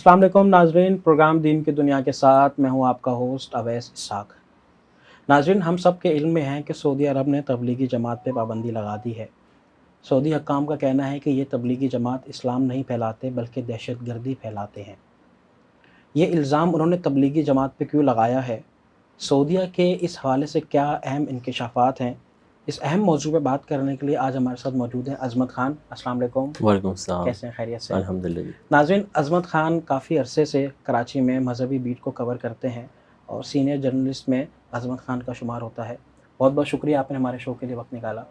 السلام علیکم ناظرین، پروگرام دین کی دنیا کے ساتھ میں ہوں آپ کا ہوسٹ اویس اسحاق۔ ناظرین، ہم سب کے علم میں ہیں کہ سعودی عرب نے تبلیغی جماعت پہ پابندی لگا دی ہے۔ سعودی حکام کا کہنا ہے کہ یہ تبلیغی جماعت اسلام نہیں پھیلاتے بلکہ دہشت گردی پھیلاتے ہیں۔ یہ الزام انہوں نے تبلیغی جماعت پہ کیوں لگایا ہے؟ سعودیہ کے اس حوالے سے کیا اہم انکشافات ہیں؟ اس اہم موضوع پہ بات کرنے کے لیے آج ہمارے ساتھ موجود ہیں عظمت خان۔ السلام علیکم۔ وعلیکم السلام۔ کیسے ہیں؟ خیریت سے؟ الحمدللہ۔ ناظرین، عظمت خان کافی عرصے سے کراچی میں مذہبی بیٹ کو کور کرتے ہیں اور سینئر جرنلسٹ میں عظمت خان کا شمار ہوتا ہے۔ بہت بہت شکریہ آپ نے ہمارے شو کے لیے وقت نکالا۔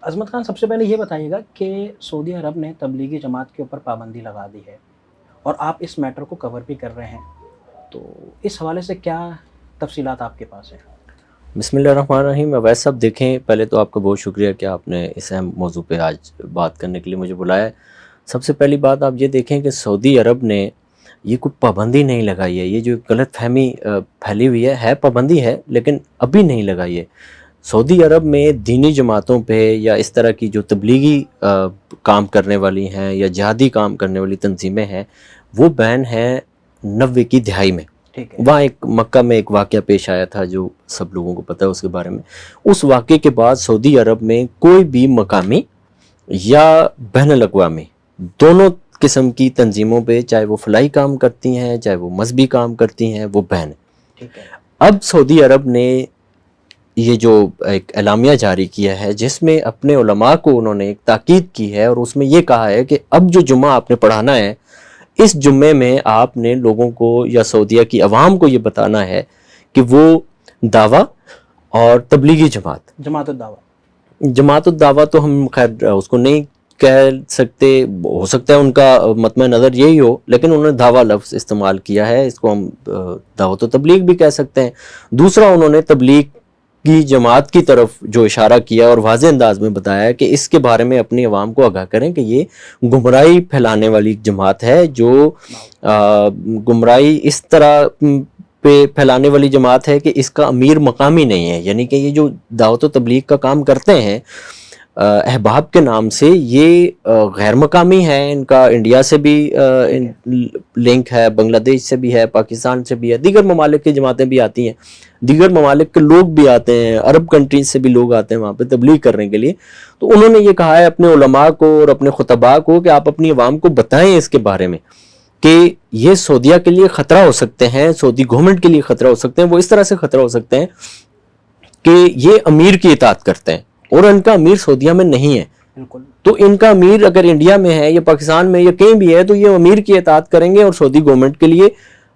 عظمت خان، سب سے پہلے یہ بتائیے گا کہ سعودی عرب نے تبلیغی جماعت کے اوپر پابندی لگا دی ہے اور آپ اس میٹر کو کور بھی کر رہے ہیں، تو اس حوالے سے کیا تفصیلات آپ کے پاس ہیں؟ بسم اللہ الرحمن الرحیم۔ اویس صاحب، دیکھیں، پہلے تو آپ کا بہت شکریہ کہ آپ نے اس اہم موضوع پہ آج بات کرنے کے لیے مجھے بلایا ہے۔ سب سے پہلی بات آپ یہ دیکھیں کہ سعودی عرب نے یہ کوئی پابندی نہیں لگائی ہے۔ یہ جو غلط فہمی پھیلی ہوئی ہے پابندی ہے لیکن ابھی نہیں لگائی ہے۔ سعودی عرب میں دینی جماعتوں پہ یا اس طرح کی جو تبلیغی کام کرنے والی ہیں یا جہادی کام کرنے والی تنظیمیں ہیں، وہ بین ہیں 90 کی دہائی میں۔ وہاں ایک مکہ میں ایک واقعہ پیش آیا تھا جو سب لوگوں کو پتہ ہے اس کے بارے میں۔ اس واقعے کے بعد سعودی عرب میں کوئی بھی مقامی یا بین الاقوامی دونوں قسم کی تنظیموں پہ، چاہے وہ فلاحی کام کرتی ہیں چاہے وہ مذہبی کام کرتی ہیں، وہ بین ہے۔ اب سعودی عرب نے یہ جو ایک اعلامیہ جاری کیا ہے جس میں اپنے علماء کو انہوں نے ایک تاکید کی ہے اور اس میں یہ کہا ہے کہ اب جو جمعہ آپ نے پڑھانا ہے، اس جمعے میں آپ نے لوگوں کو یا سعودیہ کی عوام کو یہ بتانا ہے کہ وہ دعویٰ اور تبلیغی جماعت الدعوہ تو ہم خیر اس کو نہیں کہہ سکتے، ہو سکتا ہے ان کا مطمع نظر یہی ہو، لیکن انہوں نے دعویٰ لفظ استعمال کیا ہے، اس کو ہم دعوت و تبلیغ بھی کہہ سکتے ہیں۔ دوسرا، انہوں نے تبلیغ کی جماعت کی طرف جو اشارہ کیا اور واضح انداز میں بتایا کہ اس کے بارے میں اپنی عوام کو آگاہ کریں کہ یہ گمراہی پھیلانے والی جماعت ہے، جو گمراہی اس طرح پہ پھیلانے والی جماعت ہے کہ اس کا امیر مقامی نہیں ہے، یعنی کہ یہ جو دعوت و تبلیغ کا کام کرتے ہیں احباب کے نام سے، یہ غیر مقامی ہے، ان کا انڈیا سے بھی لنک ہے، بنگلہ دیش سے بھی ہے، پاکستان سے بھی ہے، دیگر ممالک کی جماعتیں بھی آتی ہیں، دیگر ممالک کے لوگ بھی آتے ہیں، عرب کنٹریز سے بھی لوگ آتے ہیں وہاں پہ تبلیغ کرنے کے لیے۔ تو انہوں نے یہ کہا ہے اپنے علماء کو اور اپنے خطباء کو کہ آپ اپنی عوام کو بتائیں اس کے بارے میں کہ یہ سعودیہ کے لیے خطرہ ہو سکتے ہیں، سعودی گورنمنٹ کے لیے خطرہ ہو سکتے ہیں۔ وہ اس طرح سے خطرہ ہو سکتے ہیں کہ یہ امیر کی اطاعت کرتے ہیں اور ان کا امیر سعودیہ میں نہیں ہے۔ تو ان کا امیر اگر انڈیا میں ہے یا پاکستان میں یا کہیں بھی ہے تو یہ امیر کی اطاعت کریں گے اور سعودی گورنمنٹ کے لیے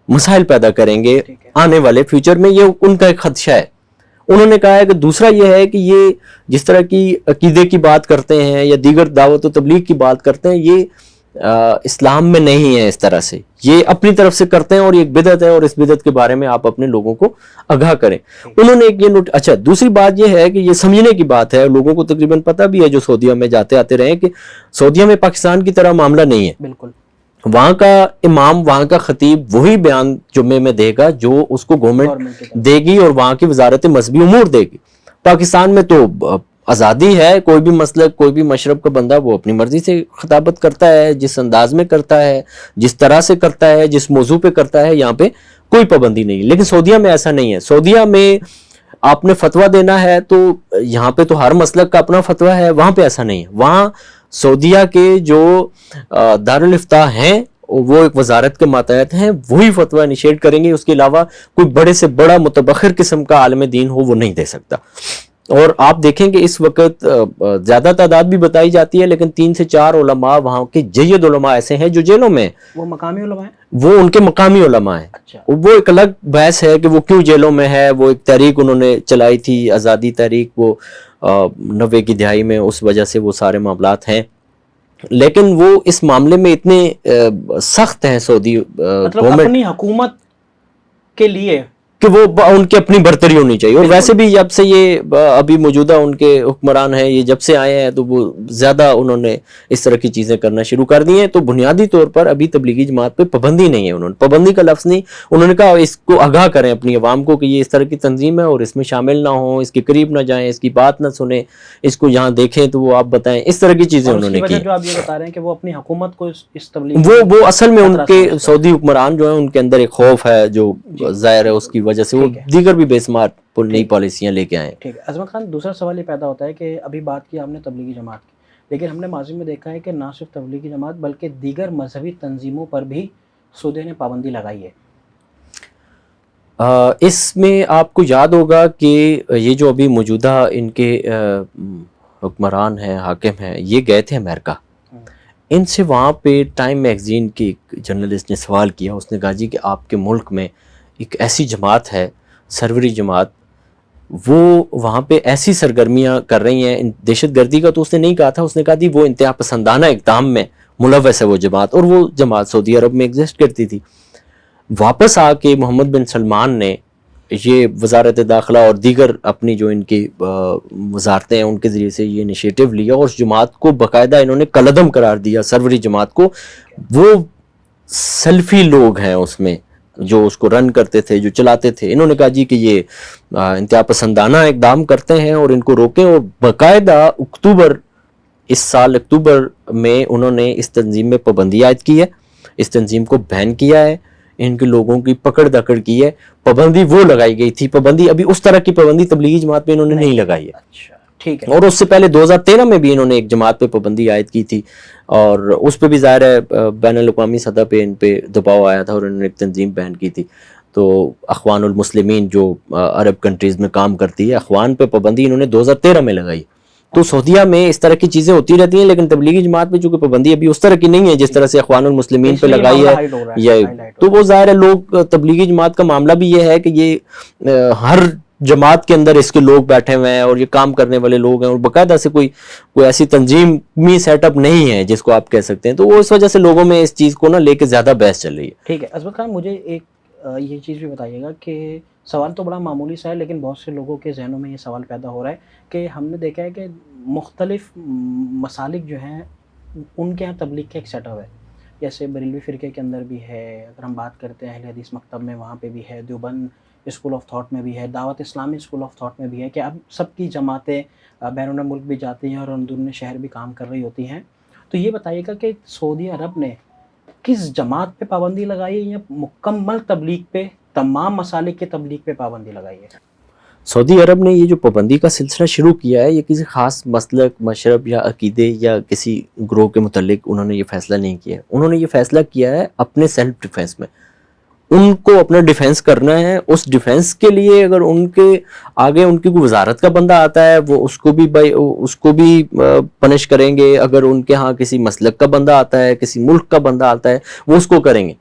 مسائل پیدا کریں گے آنے والے فیوچر میں، یہ ان کا ایک خدشہ ہے۔ انہوں نے کہا ہے کہ دوسرا یہ ہے کہ یہ جس طرح کی عقیدے کی بات کرتے ہیں یا دیگر دعوت و تبلیغ کی بات کرتے ہیں، یہ اسلام میں نہیں ہے، اس طرح سے یہ اپنی طرف سے کرتے ہیں اور یہ ایک بدعت ہے اور اس بدعت کے بارے میں آپ اپنے لوگوں کو آگاہ کریں۔ انہوں نے ایک یہ اچھا، دوسری بات یہ ہے کہ یہ سمجھنے کی بات ہے، لوگوں کو تقریباً پتہ بھی ہے جو سعودیہ میں جاتے آتے رہے کہ سعودیہ میں پاکستان کی طرح معاملہ نہیں ہے۔ بالکل، وہاں کا امام، وہاں کا خطیب وہی بیان جمعے میں دے گا جو اس کو گورنمنٹ دے گی اور وہاں کی وزارت مذہبی امور دے گی۔ پاکستان میں تو آزادی ہے، کوئی بھی مسلک، کوئی بھی مشرب کا بندہ وہ اپنی مرضی سے خطابت کرتا ہے، جس انداز میں کرتا ہے، جس طرح سے کرتا ہے، جس موضوع پہ کرتا ہے، یہاں پہ کوئی پابندی نہیں ہے۔ لیکن سعودیہ میں ایسا نہیں ہے۔ سعودیہ میں آپ نے فتویٰ دینا ہے تو یہاں پہ تو ہر مسلک کا اپنا فتویٰ ہے، وہاں پہ ایسا نہیں ہے۔ وہاں سعودیہ کے جو دارالافتاء ہیں وہ ایک وزارت کے ماتحت ہیں، وہی فتویٰ انیشیٹ کریں گے، اس کے علاوہ کوئی بڑے سے بڑا متبخر قسم کا عالم دین ہو وہ نہیں دے سکتا۔ اور آپ دیکھیں کہ اس وقت زیادہ تعداد بھی بتائی جاتی ہے لیکن 3 سے 4 علماء وہاں کے جید علماء ایسے ہیں جو جیلوں میں ہیں۔ وہ مقامی علماء ہیں؟ وہ ان کے مقامی علماء ہیں۔ اچھا، وہ ایک الگ بحث ہے کہ وہ کیوں جیلوں میں ہے۔ وہ ایک تحریک انہوں نے چلائی تھی، آزادی تحریک، وہ 90 کی دہائی میں، اس وجہ سے وہ سارے معاملات ہیں۔ لیکن وہ اس معاملے میں اتنے سخت ہیں سعودی مطلب اپنی حکومت کے لیے کہ وہ ان کی اپنی برتری ہونی چاہیے. اور ویسے بھی جب سے یہ ابھی موجودہ ان کے حکمران ہیں, یہ جب سے آئے ہیں تو وہ زیادہ انہوں نے اس طرح کی چیزیں کرنا شروع کر دی ہیں. تو بنیادی طور پر ابھی تبلیغی جماعت پہ پابندی نہیں ہے. انہوں نے پابندی کا لفظ نہیں, انہوں نے کہا اس کو آگاہ کریں اپنی عوام کو کہ یہ اس طرح کی تنظیم ہے اور اس میں شامل نہ ہوں, اس کے قریب نہ جائیں, اس کی بات نہ سنیں, اس کو یہاں دیکھیں تو وہ آپ بتائیں. اس طرح کی چیزیں انہوں نے کی. جو آپ یہ بتا رہے ہیں کہ وہ اپنی حکومت کو اس تبلیغ وہ اصل میں ان کے سعودی حکمران جو ہیں ان کے اندر ایک خوف ہے جو ظاہر ہے, اس کی وجہ سے وہ دیگر بھی بے شمار نئی پالیسیاں لے کے آئے. ٹھیک ہے عظمت خان, دوسرا سوال یہ پیدا ہوتا ہے کہ ابھی بات کی ہم نے تبلیغی جماعت کی, لیکن ہم نے ماضی میں دیکھا ہے کہ نہ صرف تبلیغی جماعت بلکہ دیگر مذہبی تنظیموں پر بھی سعودی نے پابندی لگائی ہے. اس میں آپ کو یاد ہوگا کہ یہ جو ابھی موجودہ ان کے حکمران ہیں, حاکم ہیں, یہ گئے تھے امریکہ. ان سے وہاں پہ ٹائم میگزین کی ایک جرنلسٹ نے سوال کیا. اس نے کہا جی کہ آپ کے ملک میں ایک ایسی جماعت ہے, سروری جماعت, وہ وہاں پہ ایسی سرگرمیاں کر رہی ہیں دہشت گردی کا. تو اس نے نہیں کہا تھا, اس نے کہا تھی وہ انتہا پسندانہ اقدام میں ملوث ہے وہ جماعت, اور وہ جماعت سعودی عرب میں ایگزسٹ کرتی تھی. واپس آ کے محمد بن سلمان نے یہ وزارت داخلہ اور دیگر اپنی جو ان کی وزارتیں ہیں ان کے ذریعے سے یہ انیشیٹو لیا, اور اس جماعت کو باقاعدہ انہوں نے کالعدم قرار دیا. سروری جماعت کو, وہ سلفی لوگ ہیں اس میں جو اس کو رن کرتے تھے, جو چلاتے تھے. انہوں نے کہا جی کہ یہ انتہا پسندانہ اقدام کرتے ہیں اور ان کو روکیں. اور باقاعدہ اس سال اکتوبر میں انہوں نے اس تنظیم میں پابندی عائد کی ہے, اس تنظیم کو بین کیا ہے, ان کے لوگوں کی پکڑ دکڑ کی ہے. پابندی وہ لگائی گئی تھی, پابندی ابھی اس طرح کی پابندی تبلیغی جماعت پہ انہوں نے نہیں لگائی ہے. اچھا ٹھیک ہے. اور اس سے پہلے 2013 میں بھی انہوں نے ایک جماعت پہ پابندی عائد کی تھی, اور اس پہ بھی ظاہر ہے بین الاقوامی سطح پہ ان پہ دباؤ آیا تھا اور انہوں نے ایک تنظیم بین کی تھی. تو اخوان المسلمین جو عرب کنٹریز میں کام کرتی ہے, اخوان پہ پابندی انہوں نے 2013 میں لگائی. تو سعودیہ میں اس طرح کی چیزیں ہوتی رہتی ہیں, لیکن تبلیغی جماعت پہ چونکہ پابندی ابھی اس طرح کی نہیں ہے جس طرح سے اخوان المسلمین پہ لگائی ہے. تو وہ ظاہر ہے لوگ, تبلیغی جماعت کا معاملہ بھی یہ ہے کہ یہ ہر جماعت کے اندر اس کے لوگ بیٹھے ہوئے ہیں اور یہ کام کرنے والے لوگ ہیں, اور باقاعدہ سے کوئی ایسی تنظیمی سیٹ اپ نہیں ہے جس کو آپ کہہ سکتے ہیں. تو وہ اس وجہ سے لوگوں میں اس چیز کو نا لے کے زیادہ بحث چل رہی ہے. ٹھیک ہے عظمت خان, مجھے ایک یہ چیز بھی بتائیے گا کہ سوال تو بڑا معمولی سا ہے, لیکن بہت سے لوگوں کے ذہنوں میں یہ سوال پیدا ہو رہا ہے کہ ہم نے دیکھا ہے کہ مختلف مسالک جو ہیں ان کے یہاں تبلیغ کا ایک سیٹ اپ ہے. جیسے بریلوی فرقے کے اندر بھی ہے, اگر ہم بات کرتے ہیں اہل حدیث مکتب میں وہاں پہ بھی ہے, دیوبند اسکول آف تھاٹ میں بھی ہے, دعوت اسلامی اسکول آف تھاٹ میں بھی ہے, کہ اب سب کی جماعتیں بیرون ملک بھی جاتی ہیں اور اندرون شہر بھی کام کر رہی ہوتی ہیں. تو یہ بتائیے گا کہ سعودی عرب نے کس جماعت پہ پابندی لگائی ہے, یا مکمل تبلیغ پہ, تمام مسالک کے تبلیغ پہ پابندی لگائی ہے؟ سعودی عرب نے یہ جو پابندی کا سلسلہ شروع کیا ہے, یہ کسی خاص مسلک, مشرب یا عقیدے یا کسی گروہ کے متعلق انہوں نے یہ فیصلہ نہیں کیا ہے. انہوں نے یہ فیصلہ کیا ہے اپنے سیلف ڈیفenس میں. ان کو اپنا ڈیفنس کرنا ہے. اس ڈیفنس کے لیے اگر ان کے آگے ان کی کوئی وزارت کا بندہ آتا ہے, وہ اس کو بھی پنش کریں گے. اگر ان کے ہاں کسی مسلک کا بندہ آتا ہے, کسی ملک کا بندہ آتا ہے, وہ اس کو کریں گے.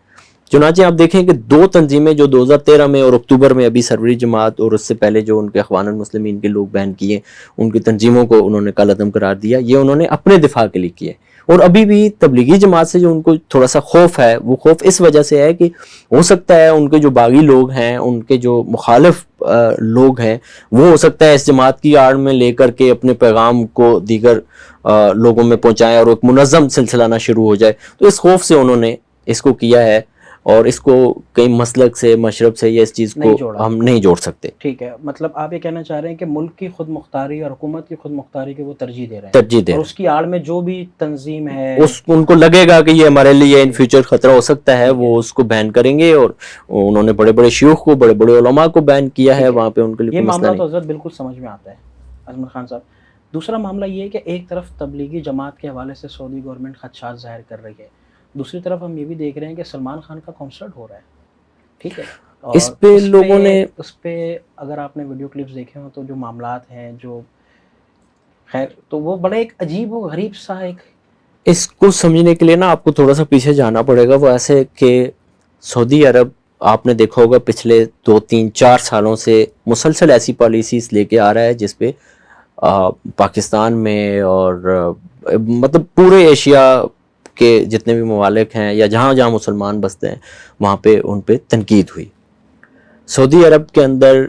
چنانچہ آپ دیکھیں کہ 2 تنظیمیں جو 2013 میں اور اکتوبر میں, ابھی سروری جماعت اور اس سے پہلے جو ان کے اخوان المسلمین کے لوگ بین کیے, ان کی تنظیموں کو انہوں نے کالعدم قرار دیا, یہ انہوں نے اپنے دفاع کے لیے کیے. اور ابھی بھی تبلیغی جماعت سے جو ان کو تھوڑا سا خوف ہے, وہ خوف اس وجہ سے ہے کہ ہو سکتا ہے ان کے جو باغی لوگ ہیں, ان کے جو مخالف لوگ ہیں, وہ ہو سکتا ہے اس جماعت کی آڑ میں لے کر کے اپنے پیغام کو دیگر لوگوں میں پہنچائیں اور ایک منظم سلسلہ نہ شروع ہو جائے. تو اس خوف سے انہوں نے اس کو کیا ہے, اور اس کو کئی مسلک سے, مشرب سے, یا اس چیز کو ہم نہیں جوڑ سکتے. ٹھیک ہے, مطلب آپ یہ کہنا چاہ رہے ہیں کہ ملک کی خود مختاری اور حکومت کی خود مختاری کے وہ ترجیح دے رہے ہیں, اور اس کی آڑ میں جو بھی تنظیم ہے, ان کو لگے گا کہ یہ ہمارے لیے ان فیوچر خطرہ ہو سکتا ہے, وہ اس کو بین کریں گے. اور انہوں نے بڑے بڑے شیوخ کو, بڑے بڑے علماء کو بین کیا ہے وہاں پہ. ان کے لیے یہ معاملہ تو حضرت بالکل سمجھ میں آتا ہے عظمت خان صاحب. دوسرا معاملہ یہ ہے کہ ایک طرف تبلیغی جماعت کے حوالے سے سعودی گورنمنٹ خدشات ظاہر کر رہی ہے, دوسری طرف ہم یہ بھی دیکھ رہے ہیں کہ سلمان خان کا کنسرٹ ہو رہا ہے. ٹھیک ہے, اس پہ لوگوں نے, اس پہ اگر آپ نے ویڈیو کلپس دیکھے ہوں تو جو معاملات ہیں, جو خیر, تو وہ بڑے ایک عجیب و غریب سا ایک, اس کو سمجھنے کے لیے نا آپ کو تھوڑا سا پیچھے جانا پڑے گا. وہ ایسے کہ سعودی عرب آپ نے دیکھا ہوگا پچھلے 2-3-4 سالوں سے مسلسل ایسی پالیسیز لے کے آ رہا ہے جس پہ پاکستان میں اور مطلب پورے ایشیا کے جتنے بھی ممالک ہیں یا جہاں جہاں مسلمان بستے ہیں وہاں پہ ان پہ تنقید ہوئی. سعودی عرب کے اندر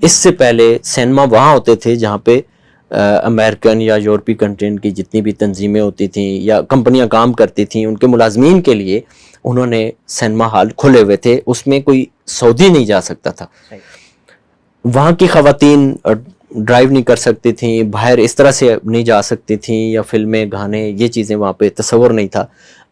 اس سے پہلے سینما وہاں ہوتے تھے جہاں پہ امریکن یا یورپی کنٹری کی جتنی بھی تنظیمیں ہوتی تھیں یا کمپنیاں کام کرتی تھیں، ان کے ملازمین کے لیے انہوں نے سینما ہال کھولے ہوئے تھے، اس میں کوئی سعودی نہیں جا سکتا تھا. وہاں کی خواتین ڈرائیو نہیں کر سکتی تھیں، باہر اس طرح سے نہیں جا سکتی تھیں، یا فلمیں گانے یہ چیزیں وہاں پہ تصور نہیں تھا.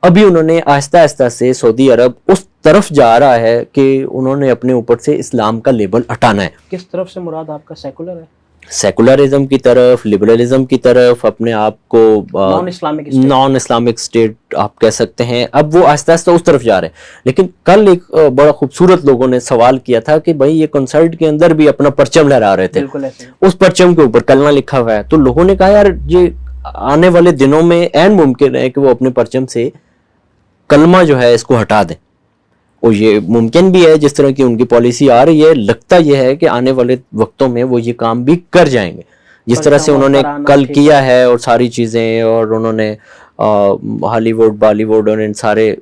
ابھی انہوں نے آہستہ آہستہ سے سعودی عرب اس طرف جا رہا ہے کہ انہوں نے اپنے اوپر سے اسلام کا لیبل ہٹانا ہے. کس طرف سے مراد آپ کا سیکولر ہے؟ سیکولرزم کی طرف، لبرلزم کی طرف، اپنے آپ کو نان اسلامک اسٹیٹ آپ کہہ سکتے ہیں. اب وہ آہستہ آہستہ اس طرف جا رہے ہیں. لیکن کل ایک بڑا خوبصورت لوگوں نے سوال کیا تھا کہ بھائی یہ کنسرٹ کے اندر بھی اپنا پرچم لہرا رہے تھے، اس پرچم کے اوپر کلمہ لکھا ہوا ہے. تو لوگوں نے کہا یار یہ آنے والے دنوں میں عین ممکن ہے کہ وہ اپنے پرچم سے کلمہ جو ہے اس کو ہٹا دیں. اور یہ ممکن بھی ہے، جس طرح کی ان کی پالیسی آ رہی ہے، لگتا یہ ہے کہ آنے والے وقتوں میں وہ یہ کام بھی کر جائیں گے جس طرح سے انہوں نے کل کیا ہے. اور ساری چیزیں، اور انہوں نے ہالی ووڈ، بالی ووڈ اور ان سارے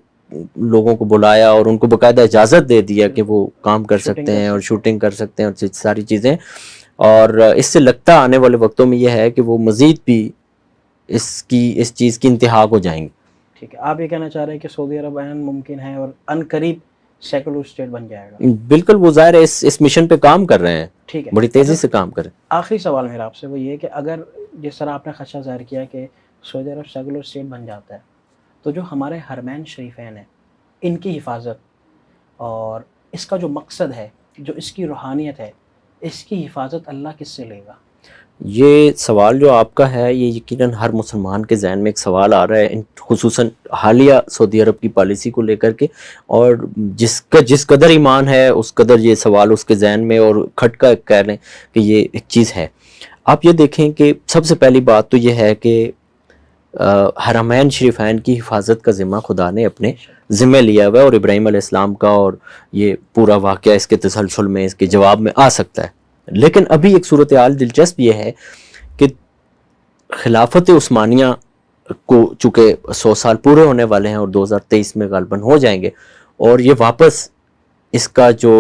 لوگوں کو بلایا اور ان کو باقاعدہ اجازت دے دیا کہ وہ کام کر سکتے ہیں اور شوٹنگ کر سکتے ہیں اور ساری چیزیں. اور اس سے لگتا آنے والے وقتوں میں یہ ہے کہ وہ مزید بھی اس چیز کی انتہا کو جائیں گے. ٹھیک ہے، آپ یہ کہنا چاہ رہے ہیں کہ سعودی عرب عین ممکن ہے اور ان قریب سیکولر اسٹیٹ بن جائے گا؟ بالکل، وہ ظاہر ہے اس مشن پہ کام کر رہے ہیں. ٹھیک ہے، بڑی تیزی سے کام کریں. آخری سوال میرا آپ سے وہ یہ کہ اگر جس طرح آپ نے خدشہ ظاہر کیا کہ سعودی عرب سیکولر اسٹیٹ بن جاتا ہے، تو جو ہمارے حرمین شریفین ہیں ان کی حفاظت اور اس کا جو مقصد ہے، جو اس کی روحانیت ہے، اس کی حفاظت اللہ کس سے لے گا؟ یہ سوال جو آپ کا ہے یہ یقیناً ہر مسلمان کے ذہن میں ایک سوال آ رہا ہے، خصوصاً حالیہ سعودی عرب کی پالیسی کو لے کر کے. اور جس قدر ایمان ہے اس قدر یہ سوال اس کے ذہن میں اور کھٹکا کہہ لیں کہ یہ ایک چیز ہے. آپ یہ دیکھیں کہ سب سے پہلی بات تو یہ ہے کہ حرمین شریفین کی حفاظت کا ذمہ خدا نے اپنے ذمہ لیا ہوا ہے، اور ابراہیم علیہ السلام کا اور یہ پورا واقعہ اس کے تسلسل میں اس کے جواب میں آ سکتا ہے. لیکن ابھی ایک صورتحال دلچسپ یہ ہے کہ خلافت عثمانیہ کو چونکہ 100 سال پورے ہونے والے ہیں اور 2023 میں غالباً ہو جائیں گے، اور یہ واپس اس کا جو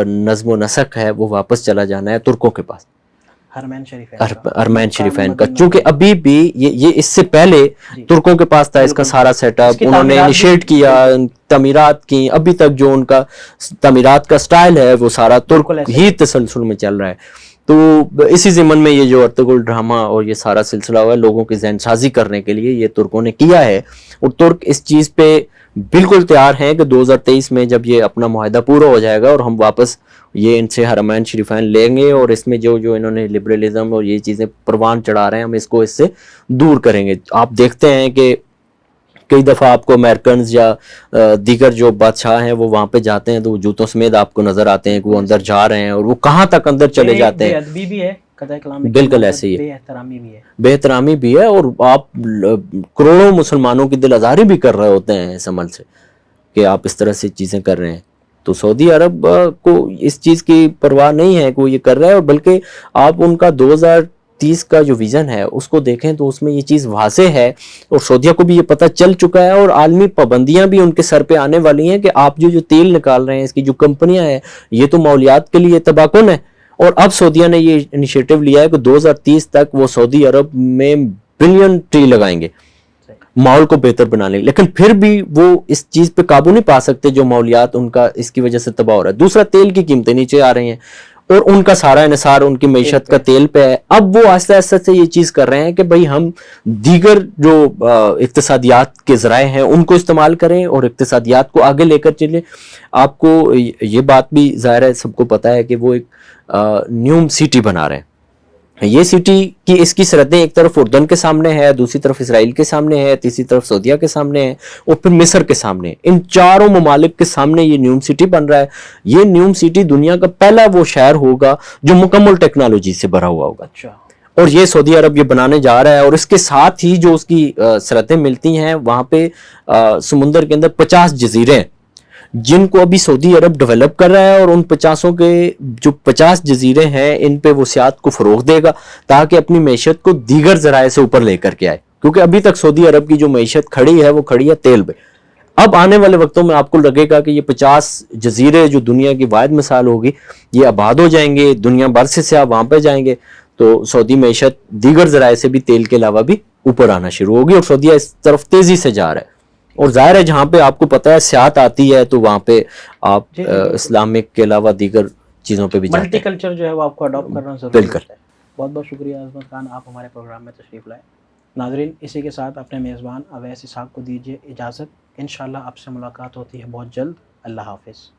نظم و نسق ہے وہ واپس چلا جانا ہے ترکوں کے پاس، حرمین شریفین کا. چونکہ ابھی بھی یہ اس سے پہلے ترکوں کے پاس تھا اس کا سارا سیٹ اپ، انہوں نے انیشیٹ کیا، تعمیرات کی. ابھی تک جو ان کا تعمیرات کا سٹائل ہے وہ سارا ترک ہی تسلسل میں چل رہا ہے. تو اسی ضمن میں یہ جو ارطغرل ڈرامہ اور یہ سارا سلسلہ ہوا ہے لوگوں کی ذہن سازی کرنے کے لیے یہ ترکوں نے کیا ہے. اور ترک اس چیز پہ بالکل تیار ہیں کہ 2023 میں جب یہ اپنا معاہدہ پورا ہو جائے گا اور ہم واپس یہ ان سے حرمین شریفین لیں گے، اور اس میں جو انہوں نے لبرلزم اور یہ چیزیں پروان چڑھا رہے ہیں ہم اس کو اس سے دور کریں گے. آپ دیکھتے ہیں کہ کئی دفعہ آپ کو امریکنز یا دیگر جو بادشاہ ہیں وہ وہاں پہ جاتے ہیں تو وہ جوتوں سمیت آپ کو نظر آتے ہیں کہ وہ اندر جا رہے ہیں، اور وہ کہاں تک اندر چلے جاتے ہیں. بالکل ایسے ہی ہے، بے احترامی بھی ہے، اور آپ کروڑوں مسلمانوں کی دل آزاری بھی کر رہے ہوتے ہیں اس عمل سے کہ آپ اس طرح سے چیزیں کر رہے ہیں. تو سعودی عرب کو اس چیز کی پرواہ نہیں ہے کہ وہ یہ کر رہا ہے، اور بلکہ آپ ان کا 2030 کا جو ویژن ہے اس کو دیکھیں تو اس میں یہ چیز واضح ہے، اور سعودیہ کو بھی یہ پتہ چل چکا ہے، اور عالمی پابندیاں بھی ان کے سر پہ آنے والی ہیں کہ آپ جو تیل نکال رہے ہیں، اس کی جو کمپنیاں ہیں یہ تو ماحولیات کے لیے تباہ کن ہے. اور اب سعودیہ نے یہ انیشیٹو لیا ہے کہ 2030 تک وہ سعودی عرب میں بلین ٹری لگائیں گے ماحول کو بہتر بنانے. لیکن پھر بھی وہ اس چیز پہ قابو نہیں پا سکتے جو ماحولیات ان کا اس کی وجہ سے تباہ ہو رہا ہے. دوسرا، تیل کی قیمتیں نیچے آ رہی ہیں اور ان کا سارا انحصار ان کی معیشت کا تیل پہ ہے. اب وہ آہستہ آہستہ سے یہ چیز کر رہے ہیں کہ بھئی ہم دیگر جو اقتصادیات کے ذرائع ہیں ان کو استعمال کریں اور اقتصادیات کو آگے لے کر چلیں. آپ کو یہ بات بھی ظاہر ہے سب کو پتہ ہے کہ وہ ایک نیوم سٹی بنا رہے ہیں. یہ سٹی کی اس کی سرحدیں ایک طرف اردن کے سامنے ہے، دوسری طرف اسرائیل کے سامنے ہے، تیسری طرف سعودیہ کے سامنے ہے، اور پھر مصر کے سامنے. ان چاروں ممالک کے سامنے یہ نیوم سٹی بن رہا ہے. یہ نیوم سٹی دنیا کا پہلا وہ شہر ہوگا جو مکمل ٹیکنالوجی سے بھرا ہوا ہوگا. اور یہ سعودی عرب یہ بنانے جا رہا ہے. اور اس کے ساتھ ہی جو اس کی سرحدیں ملتی ہیں وہاں پہ سمندر کے اندر 50 جزیرے ہیں جن کو ابھی سعودی عرب ڈیولپ کر رہا ہے، اور ان 50 کے جو 50 جزیرے ہیں ان پہ وہ سیاحت کو فروغ دے گا تاکہ اپنی معیشت کو دیگر ذرائع سے اوپر لے کر کے آئے. کیونکہ ابھی تک سعودی عرب کی جو معیشت کھڑی ہے وہ کھڑی ہے تیل پہ. اب آنے والے وقتوں میں آپ کو لگے گا کہ یہ 50 جزیرے جو دنیا کی واحد مثال ہوگی یہ آباد ہو جائیں گے, دنیا بھر سے سیاح وہاں پہ جائیں گے, تو سعودی معیشت دیگر ذرائع سے بھی تیل کے علاوہ بھی اوپر آنا شروع ہوگی, اور سعودیہ اس طرف تیزی سے جا رہا ہے. اور ظاہر ہے جہاں پہ آپ کو پتہ ہے سیاحت آتی ہے تو وہاں پہ آپ اسلامک کے علاوہ دیگر چیزوں پہ بھی جاتے ملٹی ہیں. کلچر جو ہے وہ آپ کو اڈاپٹ کرنا ضروری بالکل. ہے. بہت بہت شکریہ عظمت خان, آپ ہمارے پروگرام میں تشریف لائے. ناظرین, اسی کے ساتھ اپنے میزبان اویس اسحاق کو دیجیے اجازت. انشاءاللہ آپ سے ملاقات ہوتی ہے بہت جلد. اللہ حافظ.